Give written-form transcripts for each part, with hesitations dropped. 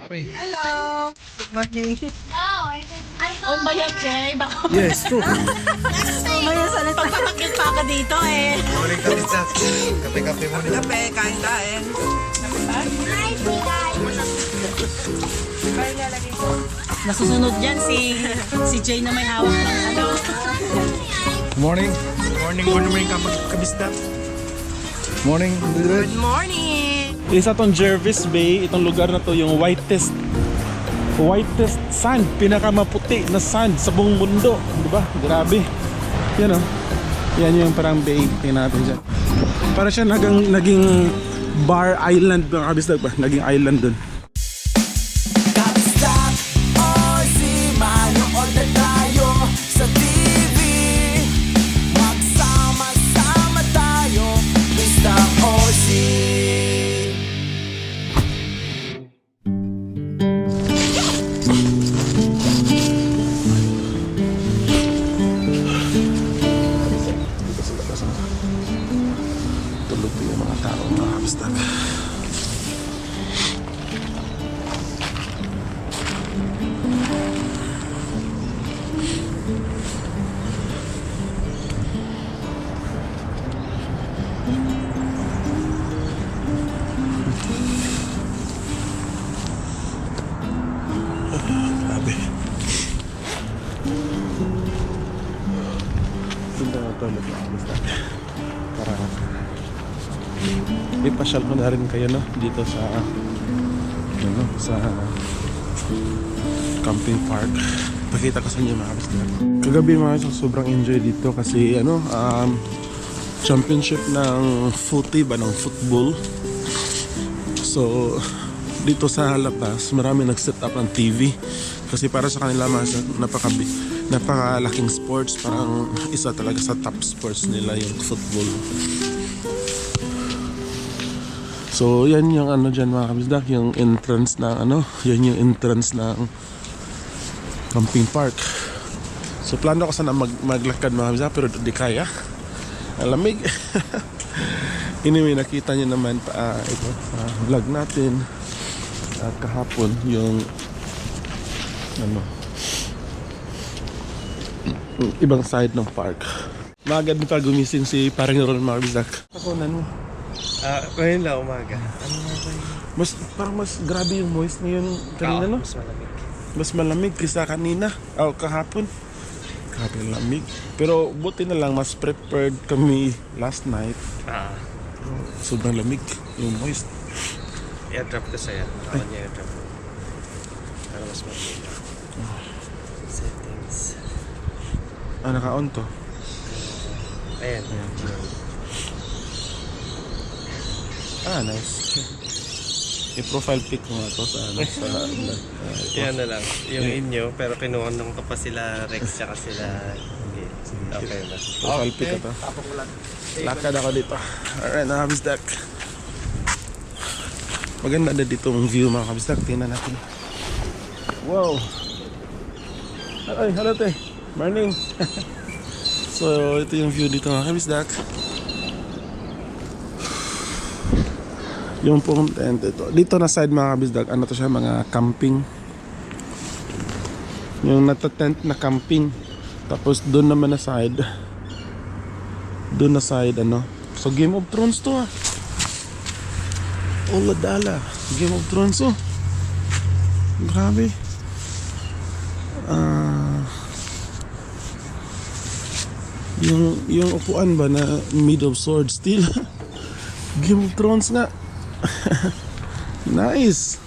Hello! Good morning. Oh, bayag, Jay. Baka Yes, true. Mamaya sa nito. pagpapakit pa ka dito eh. Morning kabista. Kape-kape muna. Kape, kain-kain. Nasusunod dyan si Jay na may hawak ng ano. Morning. Good morning kabista. Morning. Good morning! Isa tong Jervis Bay, itong lugar na to yung whitest sand, pinakamaputi na sand sa buong mundo, di ba? Grabe. Yan oh. Yan yung parang bay, tingnan natin dyan. Para siya naging bar island, mga kabistag pa, naging island dun. Kabistak o si manood na tayo sa TV. Magsama-sama tayo, Kabistak o si. Tulog yung mga tao, mga kabistag. Grabe. Ganda na ito, mga kabistag. Para ipasyal ko na rin kayo, no, dito sa sa camping park. Pakita ko sa inyo, mga kabistag. Kagabi mga kabistag, sobrang enjoy dito kasi championship ng ng football. So dito sa labas marami nag-set up ng TV kasi para sa kanila mas napakalaking sports, parang isa talaga sa top sports nila yung football. So yan yung dyan, mga kabisdak, yung entrance ng yan yung entrance ng camping park. So plano ko sana maglakad, mga kabisdak, pero di kaya, alamig. Anyway, nakita nyo naman ito vlog natin kahapon yung ibang side ng park. Magad pa gumising si parang Ron, mga kabisdak. Takunan mo. Ngayon lang umaga. Parang mas grabe yung moist ngayon kanina, no? Mas malamig. Mas malamig kaysa kanina. Kahapon. Grabe yung lamig. Pero buti na lang, mas prepared kami last night. Sobrang lamig yung moist. I-drop ko sa'yo. Ako niya i-drop ko. Para mas malamig. Settings. Naka-on to. Ayan. Nice. I-profile pic mo nga to sa Yan na lang. Yung inyo, pero kinuha ko pa sila Rex tsaka sila. Okay na. profile pic ito. Lakad ako dito. Alright, mga kabisdak. Maganda na dito ang view, mga kabisdak. Tingnan natin. Wow. Ay, hello te. Morning. So, ito yung view dito, mga kabisdak. Yung pong tent ito. Dito na side, mga kabisdak, to siya, mga camping. Yung nata-tent na camping. Tapos doon naman na side. Doon na side, So Game of Thrones to, Oladala. Game of Thrones, Grabe. Yung upuan ba na made of sword steel. Game of Thrones nga. Nice.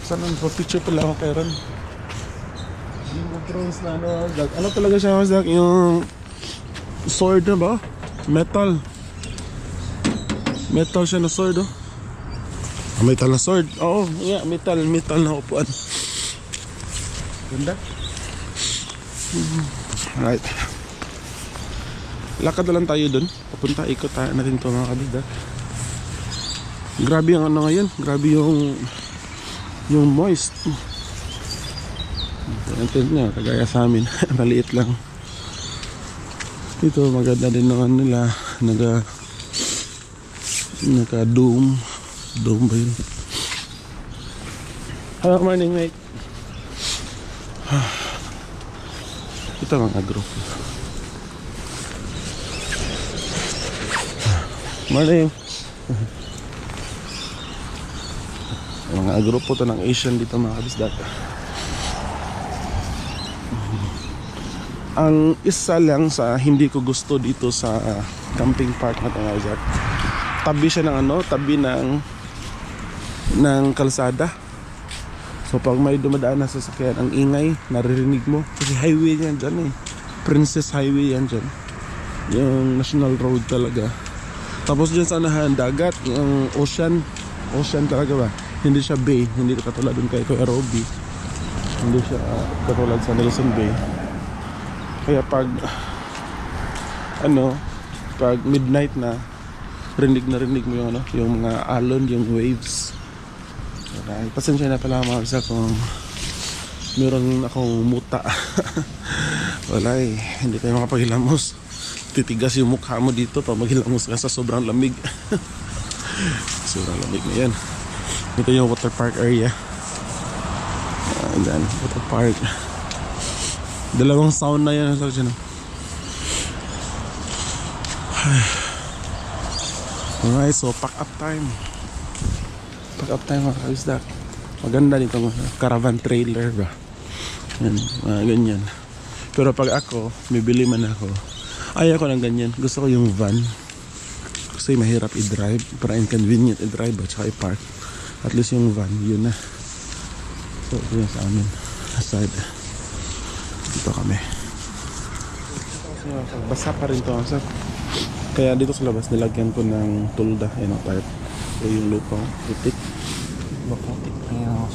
Sana picture pala ako kay Ron. Game of Thrones na talaga siya, Zach? Yung sword na ba? Metal siya na sword, metal na sword. Oo, yeah, metal na upuan. Ganda. Alright. Lakad na lang tayo dun. Papunta, ikot natin ito, mga kabisdak. Grabe yung ngayon. Grabe yung moist. Ang tent niya, kagaya sa amin. Maliit lang. Ito, maganda din naman nila. Naka-dome. Dome ba yun? Hello, morning mate. Ito mga group. Morning. Mga grupo to ng Asian dito mga kabisdak. Ang isa lang sa hindi ko gusto dito sa camping park na ito, tabi siya ng tabi ng kalsada. So pag may dumadaan na sasakyan, ang ingay, naririnig mo. Kasi highway yan dyan Princess Highway yan dyan. Yung national road talaga. Tapos dyan sa unahan, dagat, yung ocean talaga ba? Hindi siya bay, hindi katulad dun kay Kuya Robby. Hindi siya katulad sa Nelson Bay. Kaya pag midnight na rinig mo yung mga alon, yung waves. Okay. Pasensya na pala mga isa kung meron akong muta. Wala hindi tayo makapagilamos. Titigas yung mukha mo dito pag maghilamos ka sa sobrang lamig. Sobrang lamig na yan. Ito yung water park area. Ayan, water park. Dalawang sound na yan. Alright, so pack up time. Pack up time mga kabisdak. Maganda nito mga caravan trailer ba. Yan, mga ganyan. Pero pag ako, bibili man ako, ayaw ko ng ganyan. Gusto ko yung van. Kasi mahirap i-drive. Para inconvenient i-drive at saka i-park. At least yung van, yun na. So, ito yung sa amin. Aside. Dito kami. Basa pa rin ito. Kaya dito sa labas, nilagyan ko ng tulda. Ayan o, type. So, yung lupa. Putik. Maputik. Ayan o.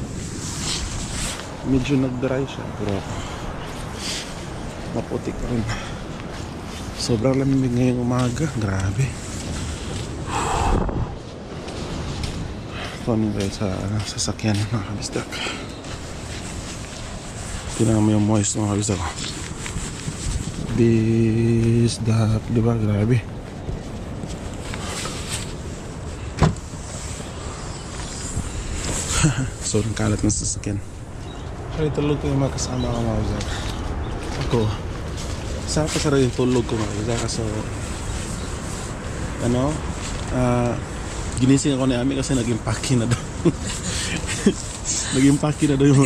Medyo nag-dry siya. Pero maputik pa rin. Sobrang lamig ngayong umaga. Grabe. Ano ba sa sasakyan mga kabisdak. Tingnan mo yung moist mga kabisdak. Bisdak, diba? Grabe. So, ang kalat ng sasakyan. Kaya tulog ko yung mga kasama ko mga kabisdak. Ako, saan pa sarap yung tulog ko mga kabisdak. So, ginising ako ni Ami kasi naging paki na daw. Naging paki na daw yung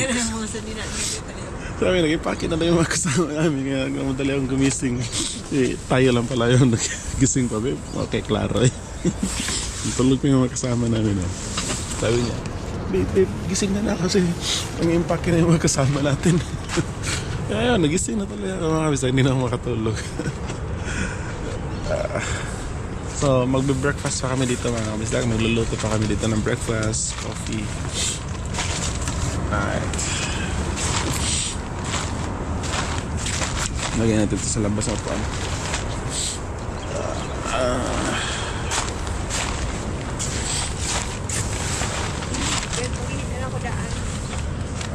sabi, naging paki na daw yung mga kasama namin. Kaya madali akong gumising. Tayo lang pala yung nagising pa, babe. Okay, klaro tulog ko yung mga kasama namin. Sabi niya, babe, gising na kasi naging paki na yung mga kasama natin. Kaya yun, nagising na talaga ako mga kabisdak. Hindi na ako makatulog. So, magbe-breakfast pa kami dito mga kabisdak. Magluluto pa kami dito ng breakfast, coffee. Alright. Lagyan natin ito sa labas ng upuan.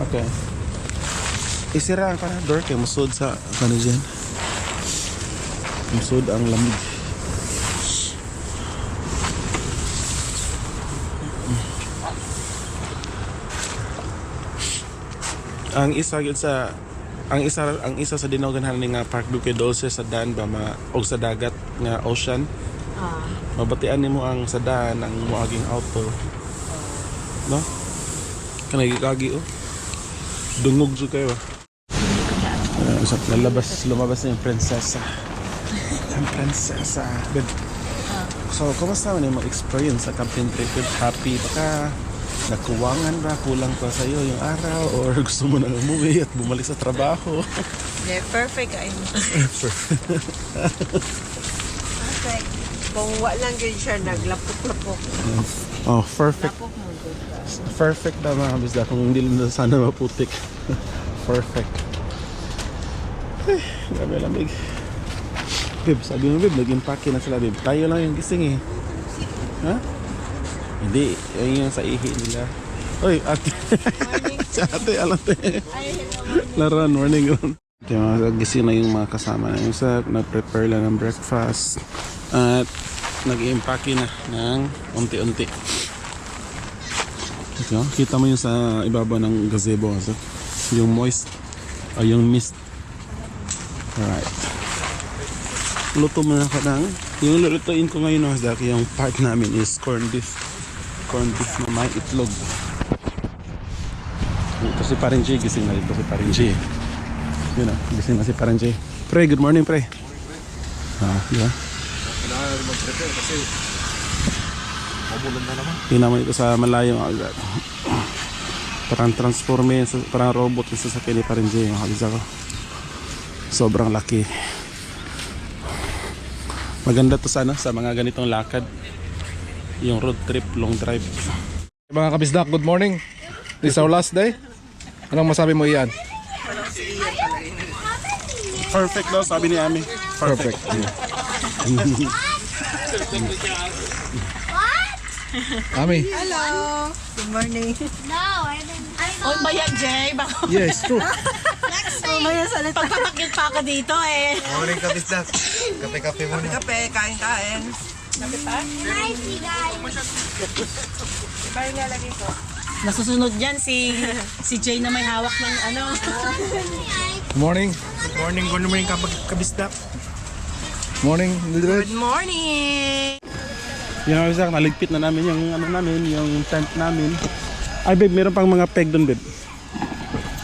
Okay. Isiraan ka na door kaya musod sa dyan. Musod ang lamig. Ang isa sa dinoganhan ni nga Park Duque Dulce sa daan ba og sa dagat nga ocean. Mabatian nimo ang sa daan ang moaging auto. No? Kanay gigagi Dungog jud kayo. Lumabas na yung prinsesa. Ang prinsesa. So, kumusta man yung experience sa camping trip? Happy baka nakuwangan ba? Kulang pa sa'yo yung araw? Or gusto mo nang umuwi at bumalik sa trabaho? Yeah, perfect ay. Perfect. Kung walang ganyan siya, naglapok-lapok. Oh, perfect. Lapok mo. Perfect na mga kabisda. Kung hindi lang sana maputik. Perfect. Grabe lamig. Babe, sabi mo babe, nag-impake na sila babe. Tayo lang yung gising Ha? Hindi, yun yung sa ihi nila. Oy, ate. Si ate, alate. Laran, morning. Ito yung mga gising na yung mga kasama na yung sa nag-prepare lang ng breakfast. At nag-impake na ng unti-unti. Yan, kita mo yung sa ibabaw ng gazebo kasi yung moist o yung mist. Alright. Luto muna ka ng yung lulutuin ko ngayon mga Zaki, yung part namin is corned beef na may itlog. Ito si Parin J, gising na dito si Parin J. Yun o, gising na si Parin J. Pre, good morning pre. Diba? Kailangan natin mag-prepare kasi mabulan na naman. Tingnan mo ito sa malayo agad. Parang transforme, parang robot yung sasakyan ni Parin J, mga kabisa ko. Sobrang laki. Maganda to sana sa mga ganitong lakad. Yung road trip, long drive. Mga kabisdak, good morning. This is our last day. Anong masabi mo iyan? Perfect daw, sabi ni Ami. Perfect. Ami. Hello! Good morning. Oy ba yan, Jay? Baka Yes, true. Mamaya salita. pagpapakit pa ako dito eh. Morning kabisdak. Kape-kape muna. Kape, kain-kain. Nasusunod dyan si Jay na may hawak ng ano. Good morning. Good morning kabisdak. Morning, Mildred. Good morning! Yung mga kabisa, naligpit na namin yung ano namin, yung tent namin. Ay babe, meron pang mga peg doon babe.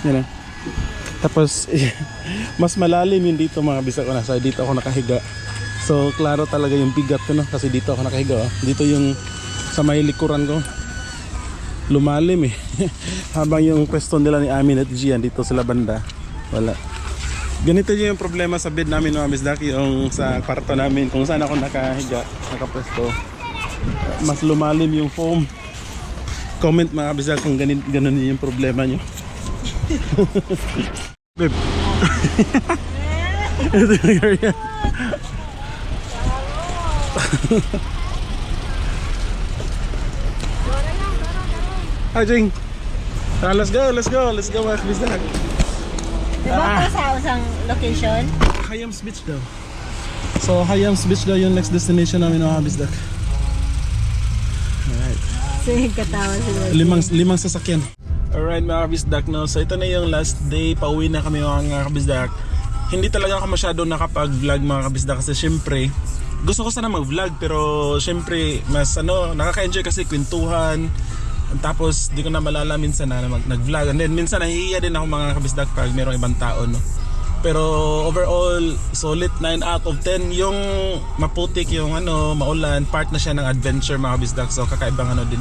Yan na. Tapos, mas malalim yung dito mga kabisa ko. Nasa dito ako nakahiga. So, klaro talaga yung bigat ko, no? Kasi dito ako nakahiga. Oh. Dito yung sa may likuran ko. Lumalim eh. Habang yung pwesto nila ni Amin at Gian dito sila banda. Wala. Ganito yung problema sa bed namin mga Misdaki. Yung sa kwarto namin. Kung saan ako nakahiga, nakapwesto. Mas lumalim yung foam. Comment mga Misdaki kung ganun yung problema nyo. Babe. Ito yung area. Hi Jing. Let's go mga kabisdak. Diba ako sa isang location? Hayams Beach daw. So Hayams Beach daw yung next destination namin mga kabisdak. Alright. Sige, katawa sila. Limang sasakyan. Alright mga kabisdak, no? So ito na yung last day. Pauwi na kami mga kabisdak. Hindi talaga ako masyado nakapag-vlog mga kabisdak kasi syempre gusto ko sana mag-vlog pero syempre mas nakaka-enjoy kasi kwentuhan. Tapos di ko na malala minsan na nag-vlog. And then minsan nahihiya din ako mga kabisdak pag mayroong ibang tao, no? Pero overall, solid 9 out of 10. Yung maputik, yung maulan, part na siya ng adventure mga kabisdak. So kakaibang din.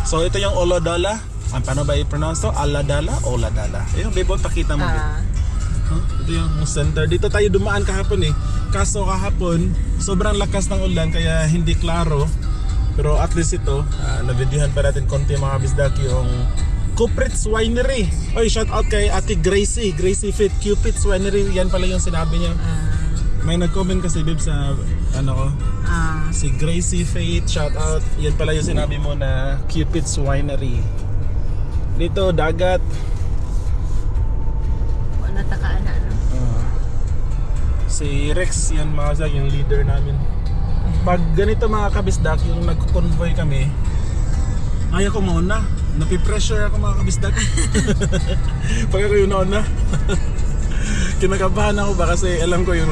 So ito yung Oladala. Paano ba i-pronounce to? Aladala? Oladala. Yung bebo, pakita mo. Ito yung center. Dito tayo dumaan kahapon eh. Kaso kahapon, sobrang lakas ng ulan kaya hindi klaro. Pero at least ito, na-videohan pa natin konti mga kabisdak yung Cupid's Winery. Oy, shout out kay Ate Gracie Fit, Cupid's Winery. Yan pala yung sinabi niya. May nag-comment kasi babe sa ko. Si Gracie Fit, shout out. Yan pala yung sinabi mo na Cupid's Winery. Dito, dagat. Wala takaan na, no? Si Rex, yan mga kabisdak, yung leader namin. Pag ganito mga kabisdak, yung nag-convoy kami, ayaw ko mauna. Napipressure ako mga kabisdak. Pag ako yung nauna, kinakabahan ako ba kasi alam ko yung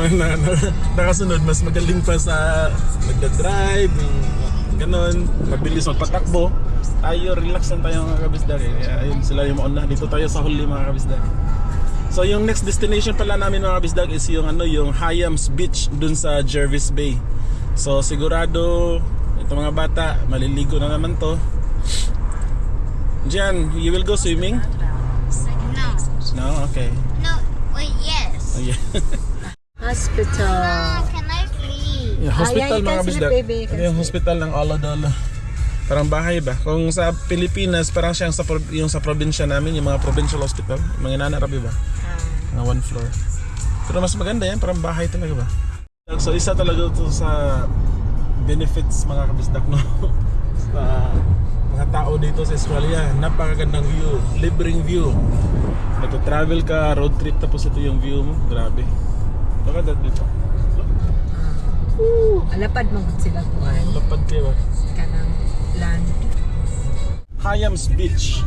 nakasunod mas magaling pa sa nagda-drive, ganon, mabilis magpatakbo. Tayo, relax lang tayo mga kabisdak. Ayun, sila yung mauna. Dito tayo sa huli mga kabisdak. So yung next destination pala namin mga kabisdak is yung yung Hayams Beach dun sa Jervis Bay. So sigurado ito mga bata maliligo na naman to. Jan, you will go swimming? No. No? Okay. No. Wait, yes. Oh, yeah. Hospital. Can I please? Yeah, hospital Ayan, mga you can kabisdak. sleep, baby. You can Ito yung hospital ng Aladala. Parang bahay ba? Kung sa Pilipinas parang siyang yung sa probinsya namin, yung mga provincial hospital, mga nanarabi ba? Mga one floor. Pero mas maganda yan, parang bahay talaga ba? So isa talaga ito sa benefits mga kabisdak, no? Sa mga tao dito sa Australia, napakagandang view, libreng view. Nagta-travel ka, road trip, tapos ito yung view mo, grabe. Maganda dito. Alapad mo sila kuhan. Lapad kayo ba? Kanang land. Hayams Beach.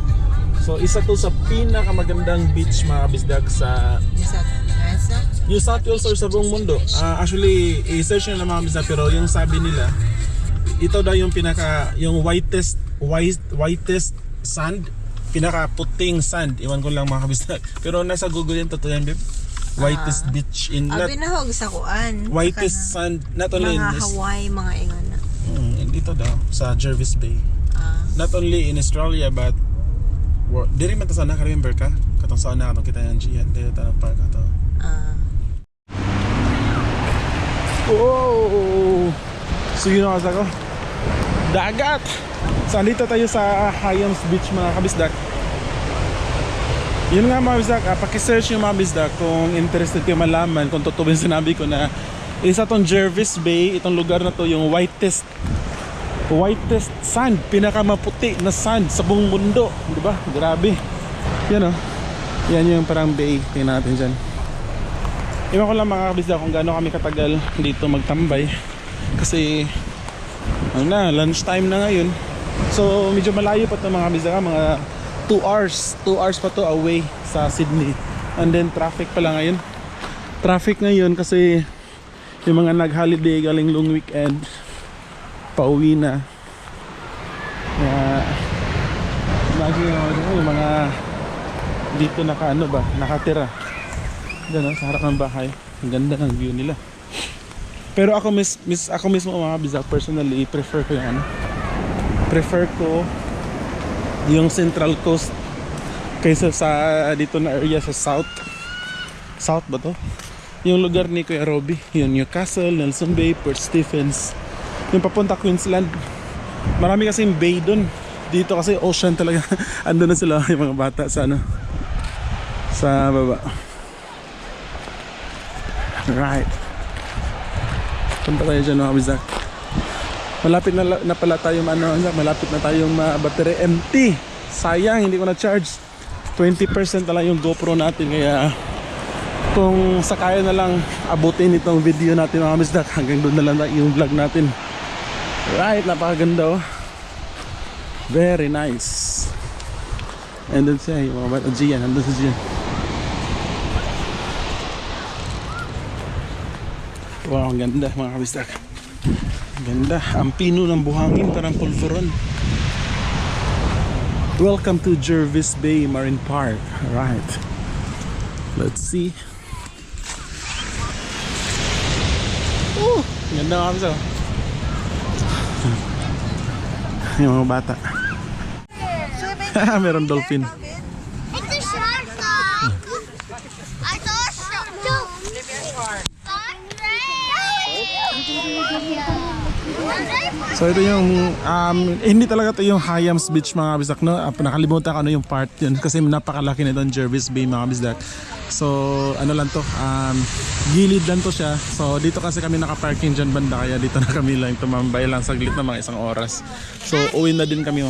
So isa to sa pinakamagandang beach mga kabisdak sa New South Wales or sa buong mundo. Actually, i-search nyo lang mga kabisdak, pero yung sabi nila, ito daw yung yung whitest sand, pinaka puting sand. Iwan ko lang mga kabisdak. Pero nasa Google yan, totoo yan, babe. Whitest beach in Abi na hog sa kuan. whitest sand, not only in Mga Hawaii, mga ingon na. dito daw sa Jervis Bay. Not only in Australia but diri man ta sana ka remember ka? Katong saan na katong kita yan Gian, dito ta park ato. Oh! So yun ako sa ko. Dagat! So andito tayo sa Hayams Beach mga kabisdak. Yun nga mga kabisdak, pakisearch yung mga kabisdak kung interested kayo malaman kung totoo yung sinabi ko na isa tong Jervis Bay, itong lugar na to yung whitest sand, pinakamaputi na sand sa buong mundo, di ba? Grabe. Yan oh. Yan yung parang bay, tingnan natin dyan. Iwan ko lang mga kabisdak kung gaano kami katagal dito magtambay kasi ano na, lunch time na ngayon. So medyo malayo pa ito mga kabisdak, mga 2 hours pa to away sa Sydney. And then traffic pala ngayon. Traffic ngayon kasi yung mga nag-holiday galing long weekend pauwi na. Yung mga dito nakatira dyan sa harap ng bahay. Ang ganda ng view nila. Pero ako mismo mga bizak, personally prefer ko yung Central Coast kaysa sa dito na area sa South ba to? Yung lugar ni Kuya Robbie, yung Newcastle, Nelson Bay, Port Stephens, yung papunta Queensland. Marami kasing bay dun. Dito kasi ocean talaga. Ando na sila yung mga bata sa sa baba. Right. Punta tayo dyan mga bizak. Malapit na pala tayo malapit na tayong battery empty. Sayang hindi ko na charge. 20% na lang yung GoPro natin, kaya kung sakaya na lang abutin itong video natin mga bizak, hanggang doon na lang yung vlog natin. Right, napakaganda oh. Very nice. And then siya yung mga bata Gian, nandun sa Gian. Wow, ang ganda mga kabistak. Ganda, ang pino ng buhangin parang pulveron. Welcome to Jervis Bay Marine Park. Alright, let's see. Ganda mga kabistak. Yung mga bata. Meron dolphin. It's a shark. I saw a shark. So ito yung hindi talaga ito yung Hayams Beach mga kabisdak, no? Nakalimutan ko ano yung part yun kasi napakalaki nito ng Jervis Bay mga kabisdak. So ano lang to, gilid lang to siya. So dito kasi kami nakaparking dyan banda, kaya dito na kami lang tumambay lang saglit na mga 1 oras. So uwi na din kami.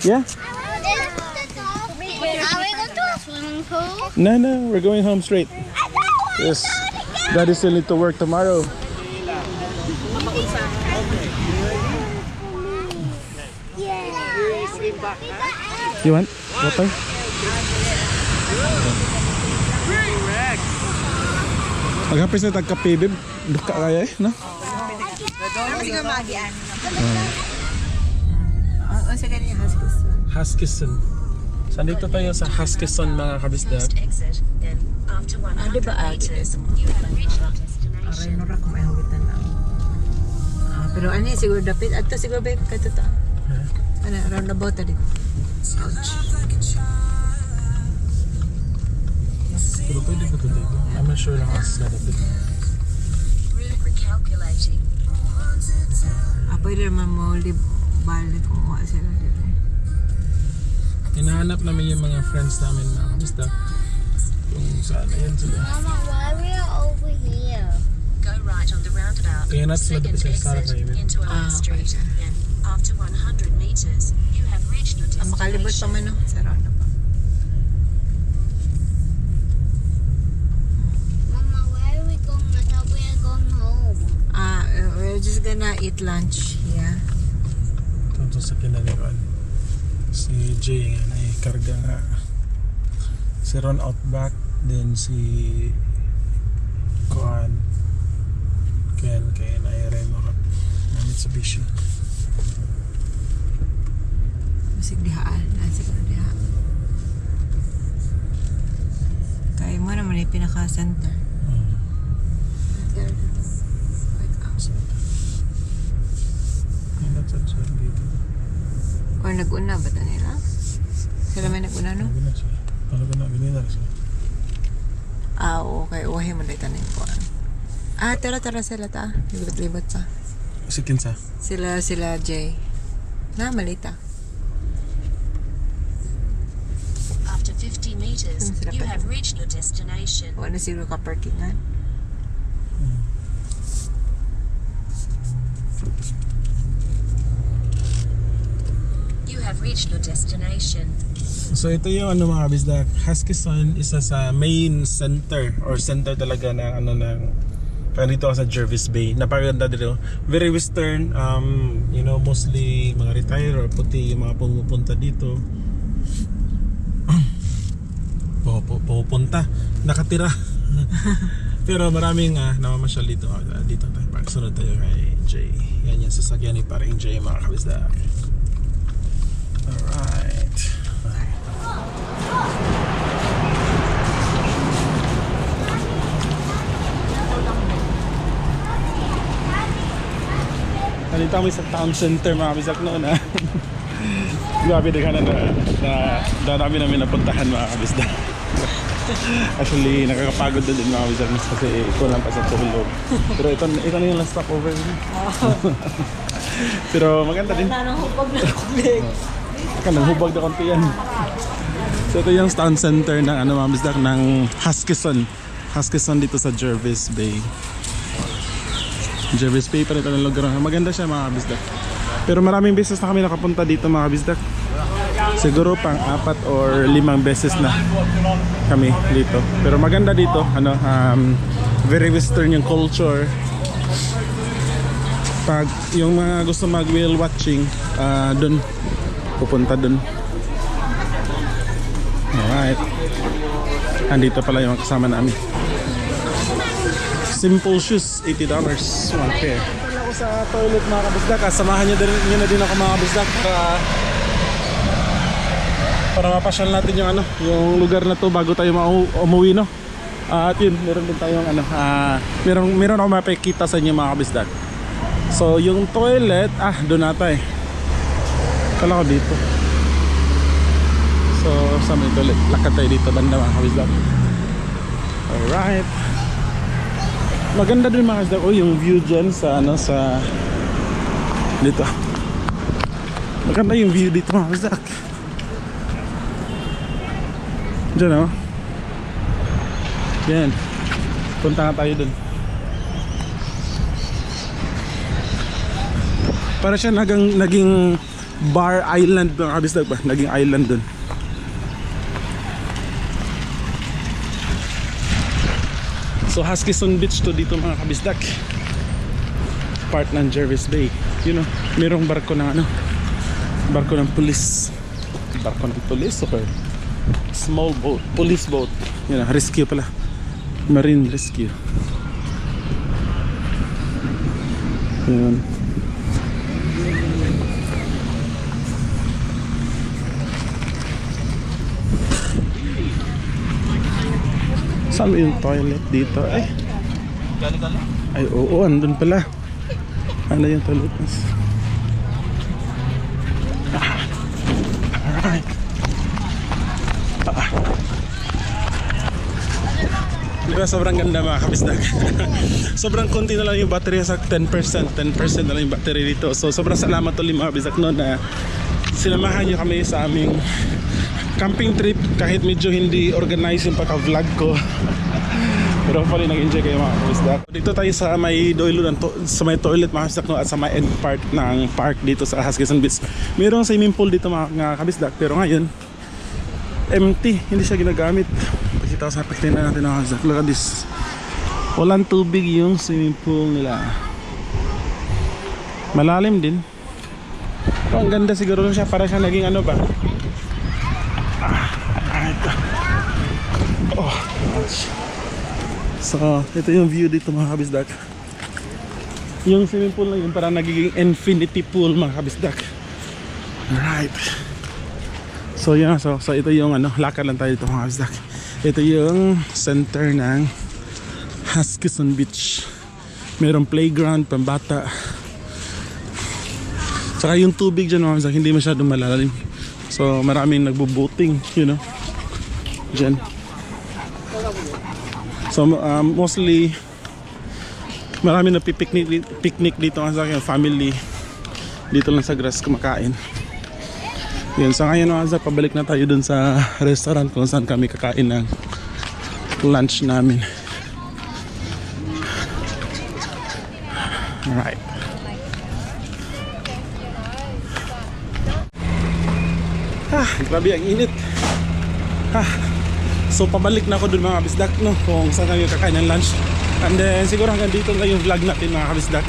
Yeah? Are we going to a swimming pool? No, we're going home straight. Yes, Daddy still need to work tomorrow. You want water? Maghapis na tagkape, babe. Duka kaya eh, no? Sa ganyan, Huskisson. So dito tayo sa Huskisson mga kabisdak. Ano ba agis? Aray no ra kung may huwitan na. Pero ano yun, siguro dapit. At to siguro babe, kato ta. Ano, roundabout na dito. Ouch. Pero pwede ko ito dito. I'm not sure lang as na dapit. Pwede naman mo balik kung mga sila dito. Hinahanap namin yung mga friends namin mga kabisdak. Kung saan, ayan sila. Mama, why we are over here? Go right on the roundabout. Kaya natin sila dapit Second sa Sarah exit Raymond. into Allen Street. Then, after 100 meters, you have reached your Makalibot pa man destination. no? Sa roundabout. Mama, where are we going? I thought we are going home. We're just gonna eat lunch here. Ito sa kinaliwan. Si Jay nga na karga nga. Si Ron Outback, then si Kuan Ken kay na Remo na Mitsubishi. Musik dihaan. Siguro diha. Kaya mo naman yung pinaka-center. Hindi sa dyan dito. Or nag-una ba nila? Sila may nag-una, no? Ano siya? Talaga na, ganyan na siya. Okay. Uwahin mo na itanin ko. Tara sila ta. Libot-libot sa. Si Kinsa? Sila Jay. Na, malita. After 50 meters, Sila you pa have rin. reached your destination. Wala siguro ka parkingan. You have reached your destination. So ito yung ano mga bisdak, Huskisson isa sa main center or center talaga ng ano ng dito sa Jervis Bay. Napakaganda dito. Very western, you know, mostly mga retire or puti yung mga pumupunta dito. Pupunta, nakatira. Pero maraming namamasyal dito. Dito tayo. Pagsunod tayo kay Jay. Yan yung sasakyan ni paring Jay mga kabisdak. Alright. Nandito kami sa town center mga kabisdak noon ha. Grabe na dami namin napuntahan mga kabisdak. Actually nakakapagod din mga kabisdak kasi kulang pa sa tulog. Pero ito na yung last stopover. Pero maganda din. Nang hubag na konti yan. So ito yung town center ng ano mga bisdak ng Huskisson dito sa Jervis Bay. Jervis Bay pa rin ng lugar. Maganda siya mga bisdak. Pero maraming beses na kami nakapunta dito mga bisdak. Siguro pang 4 or 5 beses na kami dito. Pero maganda dito, very western yung culture. Pag yung mga gusto mag whale watching, dun pupunta dun. Alright. Andito pala yung kasama namin. Simple shoes, $80 one pair. Punta ako sa toilet mga kabisdak. Samahan nyo na din ako mga kabisdak para mapasyal natin yung yung lugar na to bago tayo umuwi, no? At yun, meron din tayong meron ako mapakita sa inyo mga kabisdak. So yung toilet, doon nata kala ko dito. So sa may toilet, lakad tayo dito banda mga kabisdak. Alright. Maganda din mga kabisdak. Yung view dyan sa sa dito. Maganda yung view dito mga kabisdak. Diyan yan. Punta nga tayo dun. Para siya naging bar island mga kabisdak ba? Naging island dun. So Huskisson Beach to dito mga kabisdak. Part ng Jervis Bay. You know, merong barko ng barko ng pulis. Barko ng pulis or small boat, police boat. You know, rescue pala. Marine rescue. Yun. Saan yung toilet dito? Ay, oo, andun pala. Ano yung toilet? Alright. Diba sobrang ganda mga kabisdak. Sobrang konti na lang yung battery sa 10% na lang yung battery dito. So sobrang salamat ulit mga kabisdak no na sinamahan nyo kami sa aming camping trip kahit medyo hindi organized yung pagka-vlog ko. Pero hopefully nag-enjoy kayo mga kabisdak. Dito tayo sa may sa may toilet mga kabisdak no, at sa may end part ng park dito sa Huskisson Beach. Mayroong swimming pool dito mga kabisdak pero ngayon empty, hindi siya ginagamit. Pakita ko sa pagtinan natin mga kabisdak. Look at this. Walang tubig yung swimming pool nila. Malalim din. Oh, ang ganda siguro siya, para siya naging ano ba? Oh, gosh. So, ito yung view dito mga kabisdak. Yung swimming pool na yun parang nagiging infinity pool mga kabisdak. Alright. So yun, so ito yung ano, lakad lang tayo dito mga kabisdak. Ito yung center ng Huskisson Beach. Merong playground, pambata. Saka yung tubig dyan mga kabisdak, hindi masyadong malalim. So maraming nagbo-boating, you know, dyan. So mostly marami na picnic dito sa akin, family dito lang sa grass kumakain. Yun, so ngayon mga pabalik na tayo dun sa restaurant kung saan kami kakain ng lunch namin. Alright. Grabe ang init. So pabalik na ako dun mga kabisdak, no, kung saan kami kakain ng lunch. And then siguro hanggang dito na yung vlog natin mga kabisdak.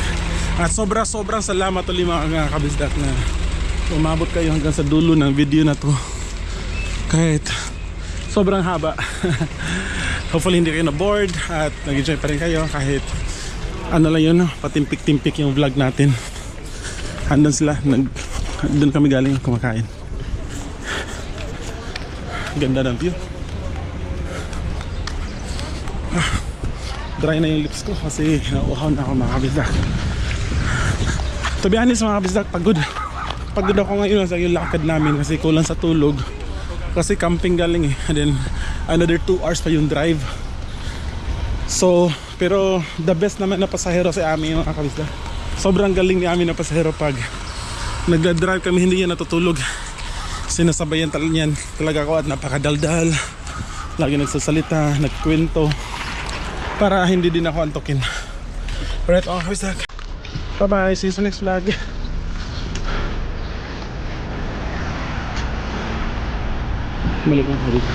At sobrang salamat ulit mga kabisdak na umabot kayo hanggang sa dulo ng video na to. Kahit sobrang haba. Hopefully hindi kayo na bored at nag-enjoy pa rin kayo kahit ano lang yun, no, patimpik-timpik yung vlog natin. Andun sila, doon kami galing kumakain. Ganda ng view. Dry na yung lips ko kasi nauuhaw na ako mga kabisdak. To be honest mga kabisdak, pagod ako ngayon sa yung lakad namin kasi kulang sa tulog. Kasi camping galing eh. And then another 2 hours pa yung drive. So, pero the best naman na pasahero sa amin mga kabisdak. Sobrang galing ni amin na pasahero pag nagda-drive kami, hindi yan natutulog. Sinasabayan talaga ako at napakadaldal. Lagi nagsasalita, nagkwento. Para hindi din ako antokin. Alright, kabisdak. Bye bye, see you sa next vlog. Balik na ako dito.